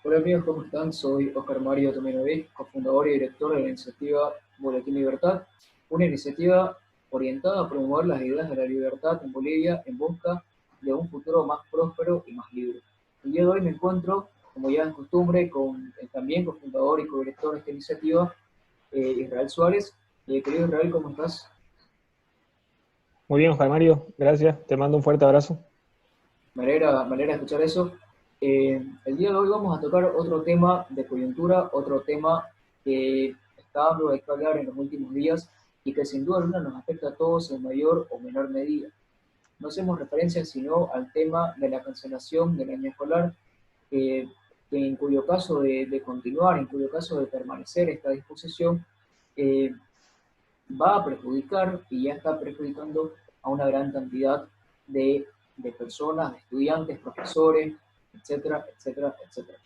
Hola amigos, ¿cómo están? Soy Oscar Mario Tomenovic, cofundador y director de la iniciativa Boletín Libertad, una iniciativa orientada a promover las ideas de la libertad en Bolivia en busca de un futuro más próspero y más libre. El día de hoy me encuentro, como ya es costumbre, con el también cofundador y codirector de esta iniciativa, Israel Suárez. Querido Israel, ¿cómo estás? Muy bien, Juan Mario, gracias. Te mando un fuerte abrazo. Me alegra escuchar eso. El día de hoy vamos a tocar otro tema de coyuntura, otro tema que está dando de qué hablar en los últimos días y que sin duda alguna nos afecta a todos en mayor o menor medida. No hacemos referencia sino al tema de la cancelación del año escolar, eh, que en cuyo caso de continuar, en cuyo caso de permanecer esta disposición, eh, va a perjudicar y ya está perjudicando a una gran cantidad de, de personas, de estudiantes, profesores, etcétera, etcétera, etcétera.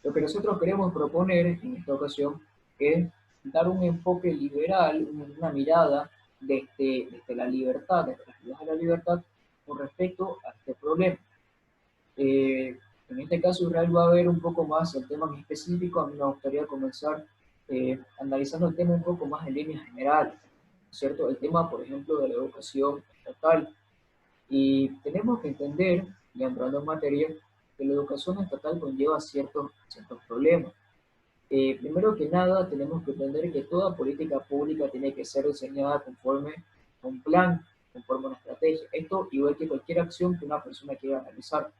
Lo que nosotros queremos proponer en esta ocasión es dar un enfoque liberal, una mirada desde la libertad, desde las ideas de la libertad, con respecto a este problema. Eh, en este caso, Israel va a ver un poco más el tema en específico. A mí me gustaría comenzar analizando el tema un poco más en líneas generales, ¿cierto? El tema, por ejemplo, de la educación estatal. Y tenemos que entender, ya entrando en materia, que la educación estatal conlleva ciertos problemas. Primero que nada, tenemos que entender que toda política pública tiene que ser diseñada conforme a un plan, conforme a una estrategia. Esto igual que cualquier acción que una persona quiera realizar.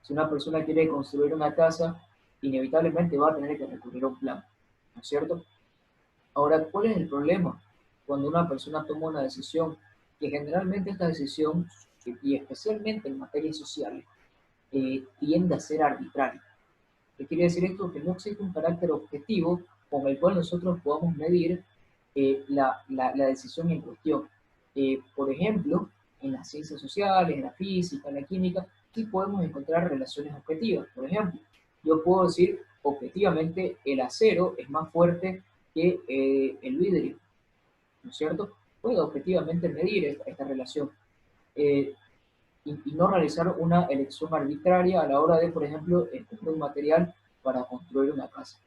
Si una persona quiere construir una casa, inevitablemente va a tener que recurrir a un plan, ¿no es cierto? Ahora, ¿cuál es el problema? Cuando una persona toma una decisión, que generalmente esta decisión, y especialmente en materias sociales, tiende a ser arbitraria. ¿Qué quiere decir esto? Que no existe un carácter objetivo con el cual nosotros podamos medir la decisión en cuestión. Por ejemplo, en las ciencias sociales, en la física, en la química, sí podemos encontrar relaciones objetivas. Por ejemplo, yo puedo decir objetivamente el acero es más fuerte que el vidrio, ¿no es cierto? Puedo objetivamente medir esta relación. Eh, y no realizar una elección arbitraria a la hora de, por ejemplo, escoger un material para construir una casa.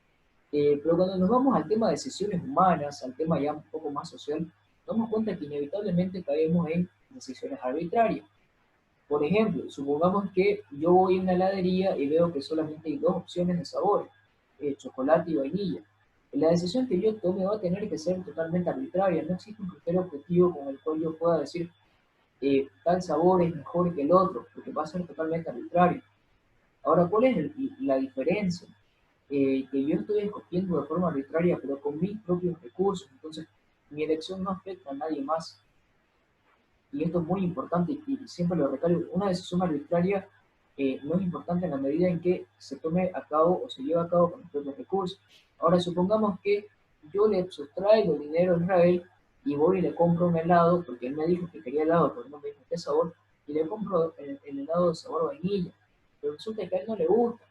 Pero cuando nos vamos al tema de decisiones humanas, al tema ya un poco más social, nos damos cuenta que inevitablemente caemos en decisiones arbitrarias. Por ejemplo, supongamos que yo voy a una heladería y veo que solamente hay dos opciones de sabor, chocolate y vainilla. La decisión que yo tome va a tener que ser totalmente arbitraria, no existe un criterio objetivo con el cual yo pueda decir tal sabor es mejor que el otro, porque va a ser totalmente arbitrario. Ahora, ¿cuál es la diferencia? Que yo estoy escogiendo de forma arbitraria, pero con mis propios recursos, entonces mi elección no afecta a nadie más. Y esto es muy importante y siempre lo recalco, una decisión arbitraria no es importante en la medida en que se tome a cabo o se lleve a cabo con los propios recursos. Ahora, supongamos que yo le sustraigo el dinero a Israel y voy y le compro un helado, porque él me dijo que quería helado, pero no me dijo qué sabor, y le compro el helado de sabor vainilla, pero resulta que a él no le gusta.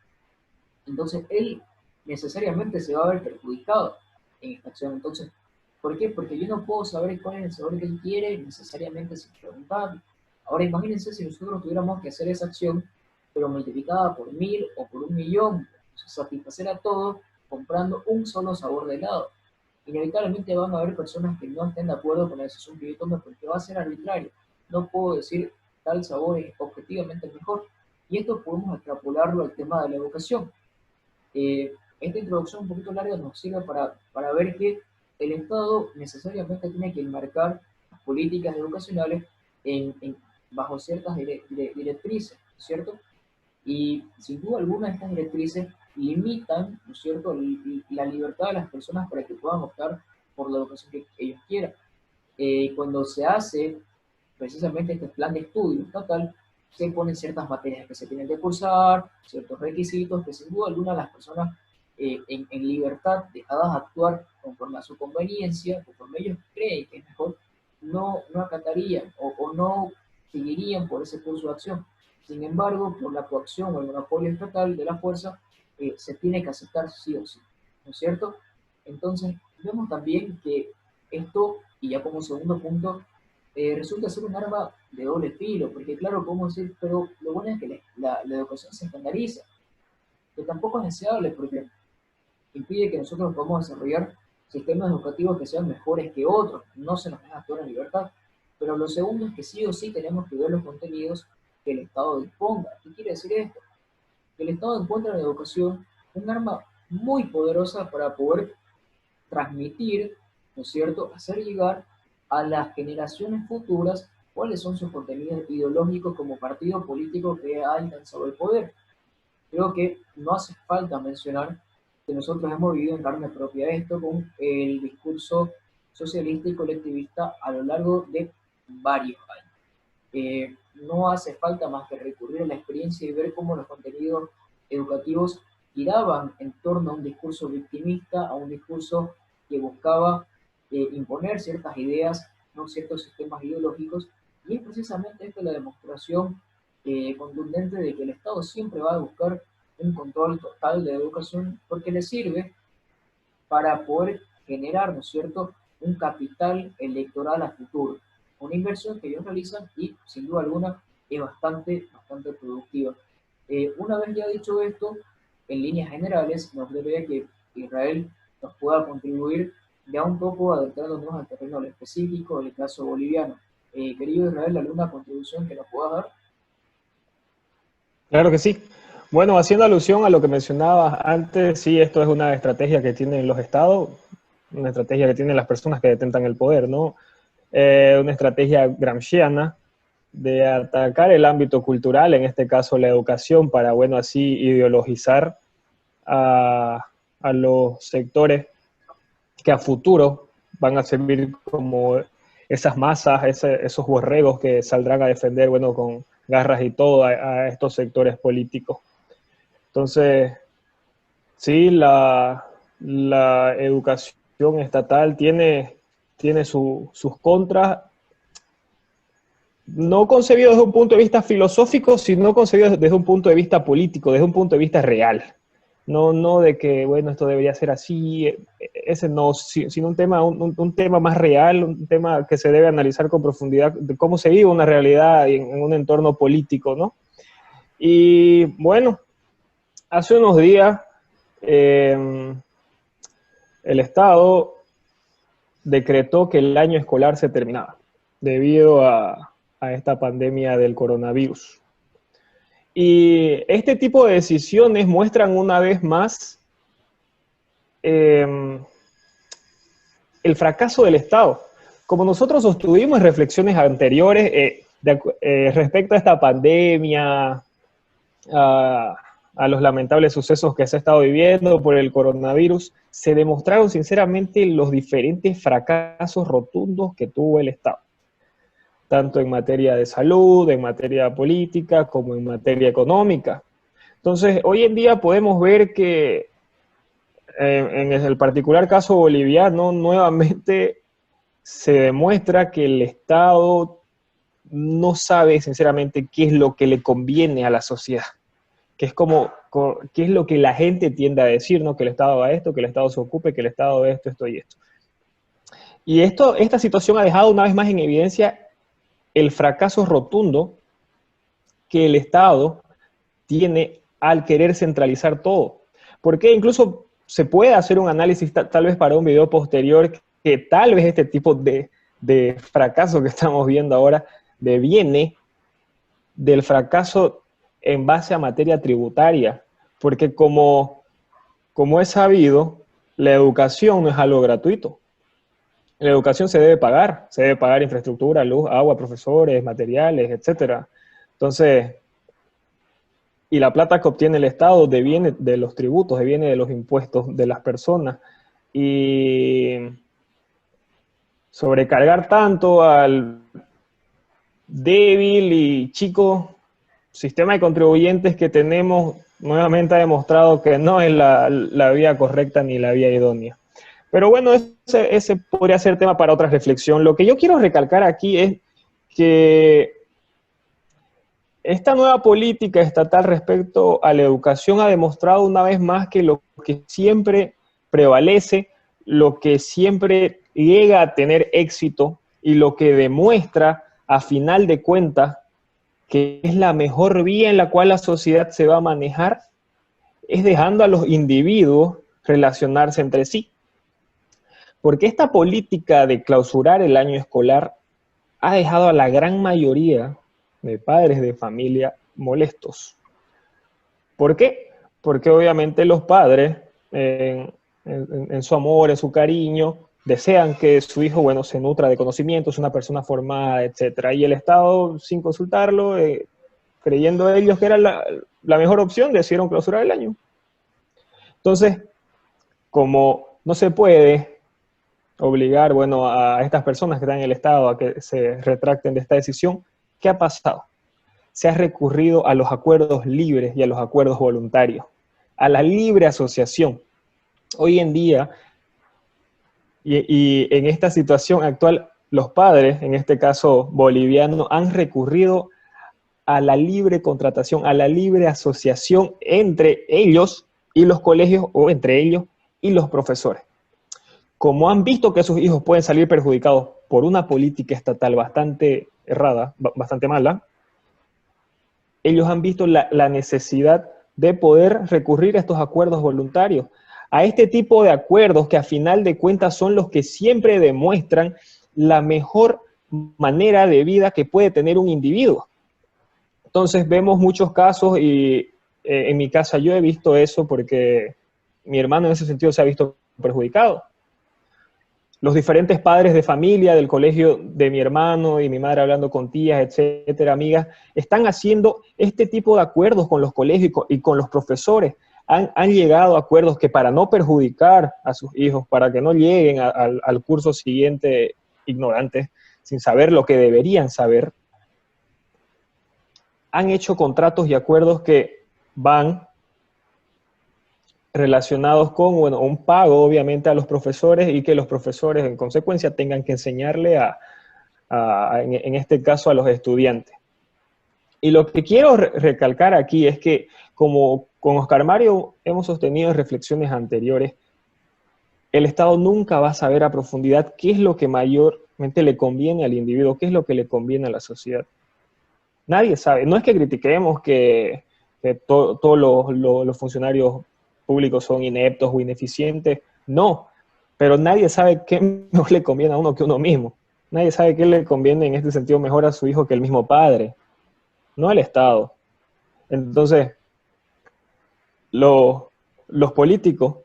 Entonces, él necesariamente se va a ver perjudicado en esta acción. Entonces, ¿por qué? Porque yo no puedo saber cuál es el sabor que él quiere necesariamente sin preguntarle. Ahora, imagínense si nosotros tuviéramos que hacer esa acción, pero multiplicada por 1000 o por 1.000.000, satisfacer a todos comprando un solo sabor de helado. Inevitablemente van a haber personas que no estén de acuerdo con la decisión que yo tome porque va a ser arbitrario. No puedo decir tal sabor es objetivamente mejor. Y esto podemos extrapolarlo al tema de la educación. Esta introducción un poquito larga nos sirve para ver que el Estado necesariamente tiene que enmarcar las políticas educacionales bajo ciertas directrices, ¿cierto? Y sin duda alguna estas directrices limitan, ¿no es cierto?, la libertad de las personas para que puedan optar por la educación que ellos quieran. Cuando se hace precisamente este plan de estudio estatal, se ponen ciertas materias que se tienen que cursar, ciertos requisitos que sin duda alguna las personas en libertad, dejadas a actuar conforme a su conveniencia, conforme ellos creen que es mejor, no acatarían o no seguirían por ese curso de acción. Sin embargo, por la coacción o el monopolio estatal de la fuerza, se tiene que aceptar sí o sí, ¿no es cierto? Entonces, vemos también que esto, y ya como segundo punto, resulta ser un arma de doble filo, porque claro, podemos decir, pero lo bueno es que la educación se estandariza. que tampoco es deseable porque impide que nosotros podamos desarrollar sistemas educativos que sean mejores que otros, no se nos deja toda la libertad. Pero lo segundo es que sí o sí tenemos que ver los contenidos que el Estado disponga. ¿Qué quiere decir esto? Que el Estado encuentra en la educación un arma muy poderosa para poder transmitir, ¿no es cierto?, hacer llegar a las generaciones futuras cuáles son sus contenidos ideológicos como partido político que ha alcanzado el poder. Creo que no hace falta mencionar que nosotros hemos vivido en carne propia esto con el discurso socialista y colectivista a lo largo de varios años. No hace falta más que recurrir a la experiencia y ver cómo los contenidos educativos giraban en torno a un discurso victimista, a un discurso que buscaba imponer ciertas ideas, no ciertos sistemas ideológicos, y es precisamente esta la demostración contundente de que el Estado siempre va a buscar un control total de la educación porque le sirve para poder generar, ¿no es cierto?, un capital electoral a futuro. Una inversión que ellos realizan y, sin duda alguna, es bastante productiva. Una vez ya dicho esto, en líneas generales, nos gustaría que Israel nos pueda contribuir ya un poco adentrándonos al terreno específico del caso boliviano. Querido Israel, ¿alguna contribución que nos pueda dar? Claro que sí. Bueno, haciendo alusión a lo que mencionabas antes, sí, esto es una estrategia que tienen los estados, una estrategia que tienen las personas que detentan el poder, ¿no? Una estrategia gramsciana de atacar el ámbito cultural, en este caso la educación, para, bueno, así ideologizar a los sectores que a futuro van a servir como esas masas, esos borregos que saldrán a defender, bueno, con garras y todo a estos sectores políticos. Entonces, sí, la educación estatal tiene sus contras, no concebido desde un punto de vista filosófico, sino concebido desde un punto de vista político, desde un punto de vista real. No de que, bueno, esto debería ser así, ese no, sino un tema más real, un tema que se debe analizar con profundidad, de cómo se vive una realidad en un entorno político, ¿no? Y bueno, hace unos días el Estado decretó que el año escolar se terminaba debido a esta pandemia del coronavirus. Y este tipo de decisiones muestran una vez más el fracaso del Estado. Como nosotros sostuvimos en reflexiones anteriores respecto a esta pandemia, a los lamentables sucesos que se ha estado viviendo por el coronavirus, se demostraron sinceramente los diferentes fracasos rotundos que tuvo el Estado, tanto en materia de salud, en materia política, como en materia económica. Entonces, hoy en día podemos ver que en el particular caso boliviano, nuevamente se demuestra que el Estado no sabe sinceramente qué es lo que le conviene a la sociedad, que es qué es lo que la gente tiende a decir, ¿no? Que el Estado haga esto, que el Estado se ocupe, que el Estado haga esto y esto. Y esta situación ha dejado una vez más en evidencia el fracaso rotundo que el Estado tiene al querer centralizar todo. Porque incluso se puede hacer un análisis tal vez para un video posterior que tal vez este tipo de fracaso que estamos viendo ahora deviene del fracaso en base a materia tributaria. Porque como es sabido, la educación no es algo gratuito. La educación se debe pagar infraestructura, luz, agua, profesores, materiales, etc. Entonces, y la plata que obtiene el Estado deviene de los tributos, deviene de los impuestos de las personas. Y sobrecargar tanto al débil y chico sistema de contribuyentes que tenemos, nuevamente ha demostrado que no es la vía correcta ni la vía idónea. Pero bueno, ese podría ser tema para otra reflexión. Lo que yo quiero recalcar aquí es que esta nueva política estatal respecto a la educación ha demostrado una vez más que lo que siempre prevalece, lo que siempre llega a tener éxito y lo que demuestra a final de cuentas que es la mejor vía en la cual la sociedad se va a manejar, es dejando a los individuos relacionarse entre sí. Porque esta política de clausurar el año escolar ha dejado a la gran mayoría de padres de familia molestos. ¿Por qué? Porque obviamente los padres, en su amor, en su cariño, desean que su hijo, bueno, se nutra de conocimientos, una persona formada, etc. Y el Estado, sin consultarlo, creyendo ellos que era la mejor opción, decidieron clausurar el año. Entonces, como no se puede obligar, bueno, a estas personas que están en el Estado a que se retracten de esta decisión, ¿qué ha pasado? Se ha recurrido a los acuerdos libres y a los acuerdos voluntarios, a la libre asociación. Hoy en día, y en esta situación actual, los padres, en este caso boliviano, han recurrido a la libre contratación, a la libre asociación entre ellos y los colegios, o entre ellos y los profesores. Como han visto que sus hijos pueden salir perjudicados por una política estatal bastante errada, bastante mala, ellos han visto la necesidad de poder recurrir a estos acuerdos voluntarios, a este tipo de acuerdos que a final de cuentas son los que siempre demuestran la mejor manera de vida que puede tener un individuo. Entonces vemos muchos casos y en mi casa yo he visto eso porque mi hermano en ese sentido se ha visto perjudicado. Los diferentes padres de familia del colegio de mi hermano y mi madre hablando con tías, etcétera, amigas, están haciendo este tipo de acuerdos con los colegios y con los profesores. Han llegado a acuerdos que para no perjudicar a sus hijos, para que no lleguen al curso siguiente ignorantes, sin saber lo que deberían saber, han hecho contratos y acuerdos que van relacionados con, bueno, un pago obviamente a los profesores y que los profesores en consecuencia tengan que enseñarle en este caso a los estudiantes. Y lo que quiero recalcar aquí es que como con Oscar Mario hemos sostenido en reflexiones anteriores, el Estado nunca va a saber a profundidad qué es lo que mayormente le conviene al individuo, qué es lo que le conviene a la sociedad. Nadie sabe. No es que critiquemos que todos los funcionarios públicos son ineptos o ineficientes, no, pero nadie sabe qué mejor le conviene a uno que uno mismo. Nadie sabe qué le conviene en este sentido mejor a su hijo que el mismo padre, no al Estado. Entonces, los políticos,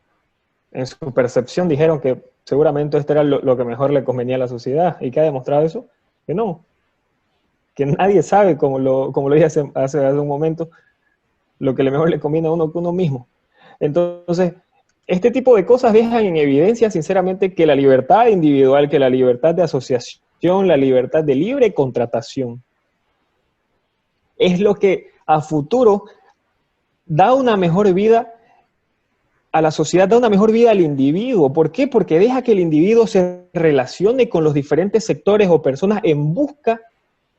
en su percepción, dijeron que seguramente esto era lo que mejor le convenía a la sociedad. ¿Y qué ha demostrado eso? Que no. Que nadie sabe, como lo dije hace un momento, lo que mejor le conviene a uno que uno mismo. Entonces, este tipo de cosas dejan en evidencia, sinceramente, que la libertad individual, que la libertad de asociación, la libertad de libre contratación, es lo que a futuro da una mejor vida a la sociedad, da una mejor vida al individuo. ¿Por qué? Porque deja que el individuo se relacione con los diferentes sectores o personas en busca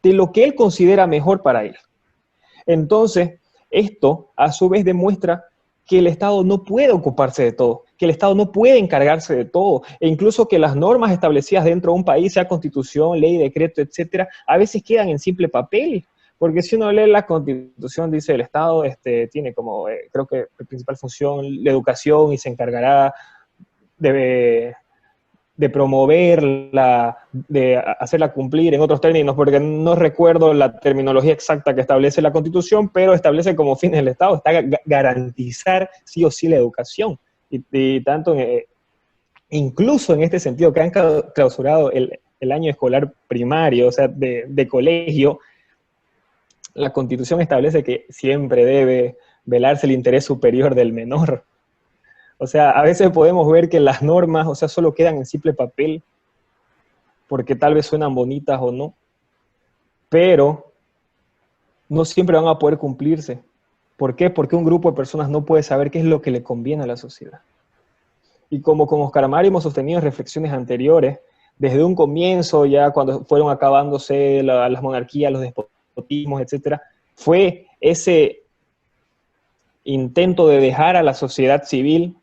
de lo que él considera mejor para él. Entonces, esto a su vez demuestra que el Estado no puede ocuparse de todo, que el Estado no puede encargarse de todo, e incluso que las normas establecidas dentro de un país, sea constitución, ley, decreto, etcétera, a veces quedan en simple papel, porque si uno lee la constitución, dice el Estado tiene como, creo que la principal función, la educación, y se encargará de promoverla, de hacerla cumplir en otros términos, porque no recuerdo la terminología exacta que establece la Constitución, pero establece como fines del Estado, está garantizar sí o sí la educación. Y tanto, incluso en este sentido, que han clausurado el año escolar primario, o sea, de colegio, la Constitución establece que siempre debe velarse el interés superior del menor. O sea, a veces podemos ver que las normas, o sea, solo quedan en simple papel, porque tal vez suenan bonitas o no, pero no siempre van a poder cumplirse. ¿Por qué? Porque un grupo de personas no puede saber qué es lo que le conviene a la sociedad. Y como con Oscar Mario hemos sostenido reflexiones anteriores, desde un comienzo, ya cuando fueron acabándose las monarquías, los despotismos, etcétera, fue ese intento de dejar a la sociedad civil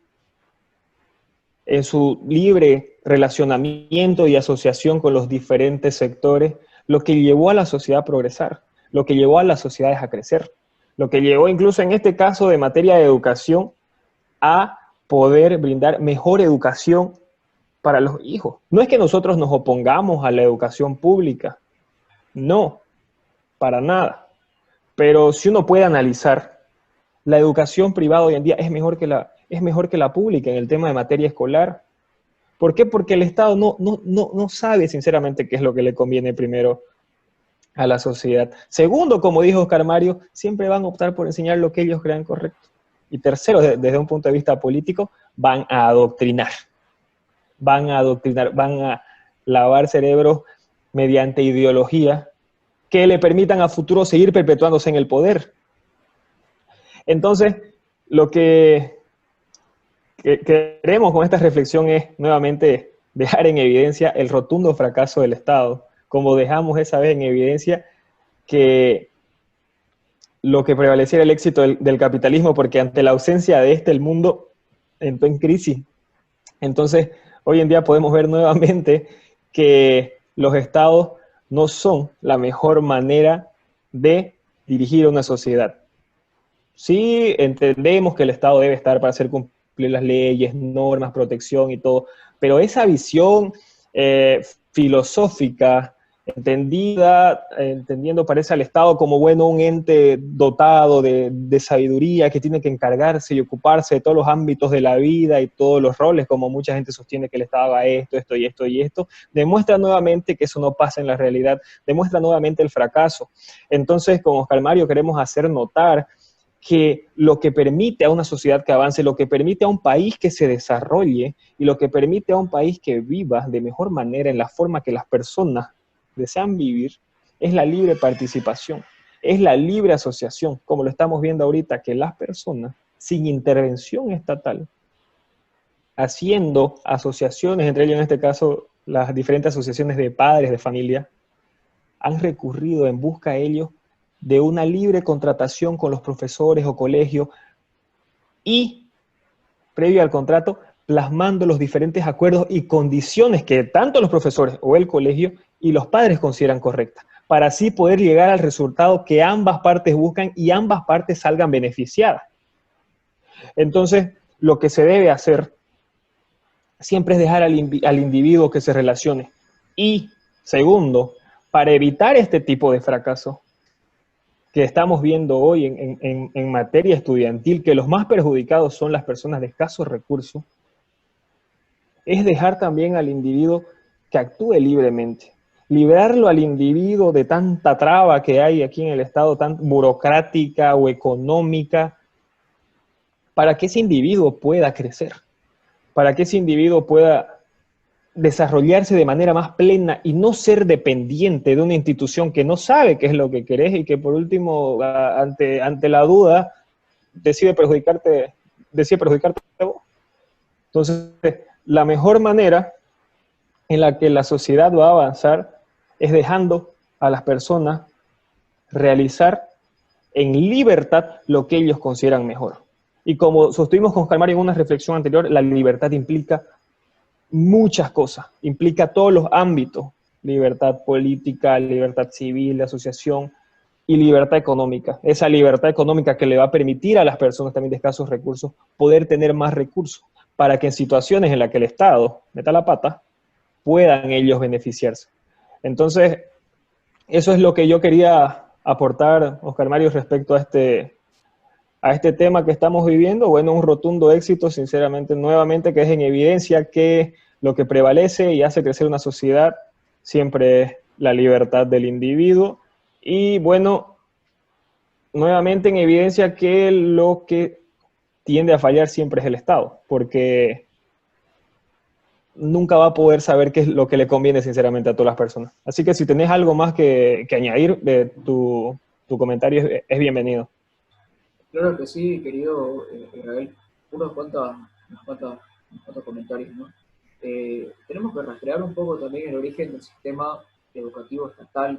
en su libre relacionamiento y asociación con los diferentes sectores, lo que llevó a la sociedad a progresar, lo que llevó a las sociedades a crecer. lo que llegó incluso en este caso de materia de educación a poder brindar mejor educación para los hijos. No es que nosotros nos opongamos a la educación pública, no, para nada. Pero si uno puede analizar, la educación privada hoy en día es mejor que la pública en el tema de materia escolar. ¿Por qué? Porque el Estado no sabe sinceramente qué es lo que le conviene primero a la sociedad. Segundo, como dijo Oscar Mario, siempre van a optar por enseñar lo que ellos crean correcto. Y tercero, desde un punto de vista político, van a adoctrinar, van a lavar cerebros mediante ideología que le permitan a futuro seguir perpetuándose en el poder. Entonces, lo que queremos con esta reflexión es nuevamente dejar en evidencia el rotundo fracaso del Estado, como dejamos esa vez en evidencia que lo que prevaleciera el éxito del capitalismo, porque ante la ausencia de este el mundo entró en crisis. Entonces, hoy en día podemos ver nuevamente que los estados no son la mejor manera de dirigir una sociedad. Sí, entendemos que el Estado debe estar para hacer cumplir las leyes, normas, protección y todo, pero esa visión filosófica, entendiendo parece al Estado como, bueno, un ente dotado de sabiduría que tiene que encargarse y ocuparse de todos los ámbitos de la vida y todos los roles, como mucha gente sostiene que el Estado haga esto, esto y esto y esto, demuestra nuevamente que eso no pasa en la realidad, demuestra nuevamente el fracaso. Entonces, con Oscar Mario queremos hacer notar que lo que permite a una sociedad que avance, lo que permite a un país que se desarrolle y lo que permite a un país que viva de mejor manera en la forma que las personas desean vivir, es la libre participación, es la libre asociación, como lo estamos viendo ahorita, que las personas, sin intervención estatal, haciendo asociaciones, entre ellas en este caso las diferentes asociaciones de padres de familia, han recurrido en busca de ellos de una libre contratación con los profesores o colegios y, previo al contrato, plasmando los diferentes acuerdos y condiciones que tanto los profesores o el colegio y los padres consideran correctas, para así poder llegar al resultado que ambas partes buscan y ambas partes salgan beneficiadas. Entonces, lo que se debe hacer siempre es dejar al individuo que se relacione. Y, segundo, para evitar este tipo de fracaso que estamos viendo hoy en materia estudiantil, que los más perjudicados son las personas de escasos recursos, es dejar también al individuo que actúe libremente. Liberarlo al individuo de tanta traba que hay aquí en el Estado, tan burocrática o económica, para que ese individuo pueda crecer, para que ese individuo pueda desarrollarse de manera más plena y no ser dependiente de una institución que no sabe qué es lo que querés y que por último, ante la duda, decide perjudicarte a vos. Entonces, la mejor manera en la que la sociedad va a avanzar es dejando a las personas realizar en libertad lo que ellos consideran mejor. Y como sostuvimos con Oscar Mario en una reflexión anterior, la libertad implica muchas cosas, implica todos los ámbitos: libertad política, libertad civil, de asociación y libertad económica. Esa libertad económica que le va a permitir a las personas también de escasos recursos poder tener más recursos para que en situaciones en las que el Estado meta la pata, puedan ellos beneficiarse. Entonces, eso es lo que yo quería aportar, Oscar Mario, respecto a este tema que estamos viviendo. Bueno, un rotundo éxito, sinceramente, nuevamente, que es en evidencia que lo que prevalece y hace crecer una sociedad siempre es la libertad del individuo. Y bueno, nuevamente en evidencia que lo que tiende a fallar siempre es el Estado, porque nunca va a poder saber qué es lo que le conviene sinceramente a todas las personas. Así que si tenés algo más que añadir, tu comentario es bienvenido. Claro que sí, querido Israel. Unos cuantos, unos cuantos comentarios, ¿no? Tenemos que rastrear un poco también el origen del sistema educativo estatal.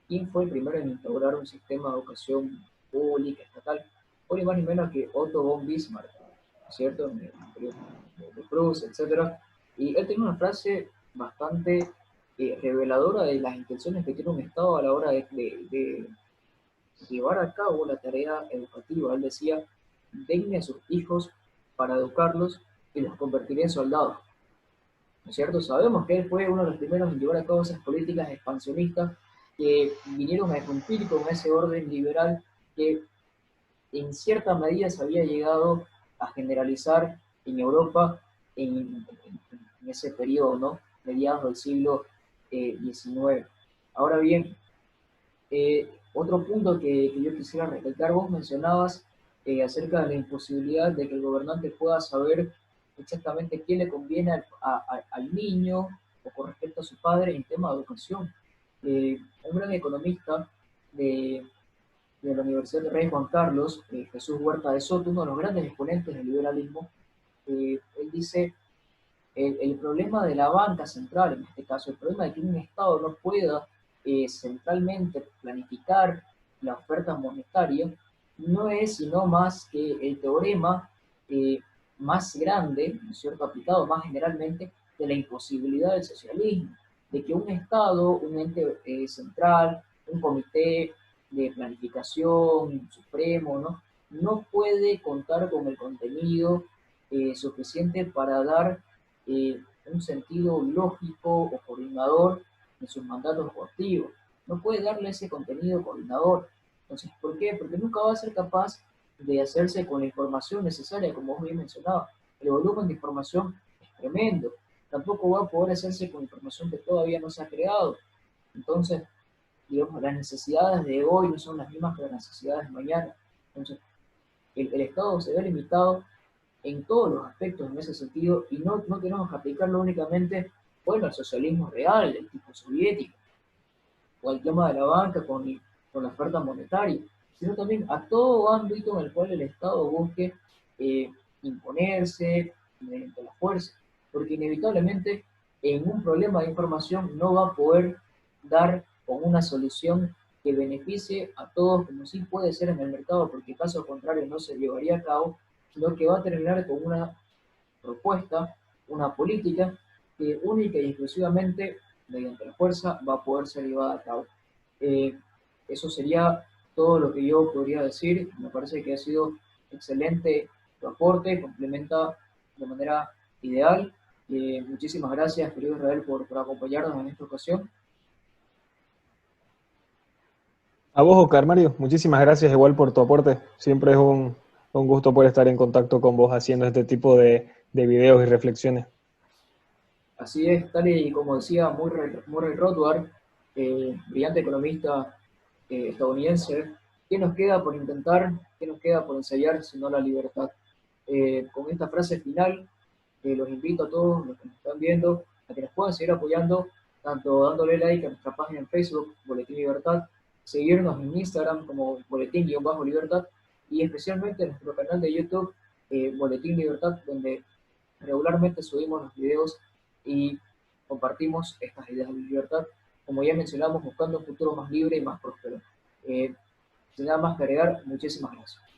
¿Quién fue el primero en instaurar un sistema de educación pública estatal? Fue ni más ni menos que Otto von Bismarck, ¿no es cierto? En el periodo de Prusia, etc. Y él tiene una frase bastante reveladora de las intenciones que tiene un Estado a la hora de llevar a cabo la tarea educativa. Él decía, denme a sus hijos para educarlos y los convertiré en soldados. ¿No es cierto? Sabemos que él fue uno de los primeros en llevar a cabo esas políticas expansionistas que vinieron a irrumpir con ese orden liberal que en cierta medida se había llegado a generalizar en Europa en ese periodo, ¿no? Mediados del siglo XIX. Ahora bien, otro punto que yo quisiera recalcar, vos mencionabas acerca de la imposibilidad de que el gobernante pueda saber exactamente qué le conviene al niño o con respecto a su padre en tema de educación. Un gran economista de, de la Universidad de Rey Juan Carlos, Jesús Huerta de Soto, uno de los grandes exponentes del liberalismo, él dice, el problema de la banca central, en este caso, el problema de que un Estado no pueda centralmente planificar la oferta monetaria, no es sino más que el teorema más grande, ¿no es cierto?, aplicado más generalmente, de la imposibilidad del socialismo, de que un Estado, un ente central, un comité de planificación supremo, ¿no? No puede contar con el contenido suficiente para dar un sentido lógico o coordinador en sus mandatos coactivos. No puede darle ese contenido coordinador. Entonces, ¿por qué? Porque nunca va a ser capaz de hacerse con la información necesaria, como vos bien mencionabas. El volumen de información es tremendo. Tampoco va a poder hacerse con información que todavía no se ha creado. Entonces, digamos, las necesidades de hoy no son las mismas que las necesidades de mañana. Entonces, el Estado se ve limitado en todos los aspectos en ese sentido y no tenemos que aplicarlo únicamente, bueno, al socialismo real, del tipo soviético, o al tema de la banca con la oferta monetaria, sino también a todo ámbito en el cual el Estado busque eh, imponerse mediante la fuerza, porque inevitablemente en un problema de información no va a poder dar con una solución que beneficie a todos, como sí puede ser en el mercado, porque caso contrario no se llevaría a cabo, sino que va a terminar con una propuesta, una política que única y exclusivamente mediante la fuerza va a poder ser llevada a cabo. Eh, Eso sería todo lo que yo podría decir. Me parece que ha sido excelente tu aporte, complementa de manera ideal. Muchísimas gracias, querido Israel, por acompañarnos en esta ocasión. A vos, Oscar Mario, muchísimas gracias igual por tu aporte. Siempre es un gusto poder estar en contacto con vos haciendo este tipo de videos y reflexiones. Así es, tal y como decía Murray Rothbard, brillante economista estadounidense, ¿qué nos queda por intentar, qué nos queda por ensayar sino la libertad? Con esta frase final, los invito a todos los que nos están viendo a que nos puedan seguir apoyando, tanto dándole like a nuestra página en Facebook, Boletín Libertad, seguirnos en Instagram como Boletín-Libertad y especialmente en nuestro canal de YouTube, Boletín Libertad, donde regularmente subimos los videos y compartimos estas ideas de libertad, como ya mencionamos, buscando un futuro más libre y más próspero. Sin nada más que agregar, muchísimas gracias.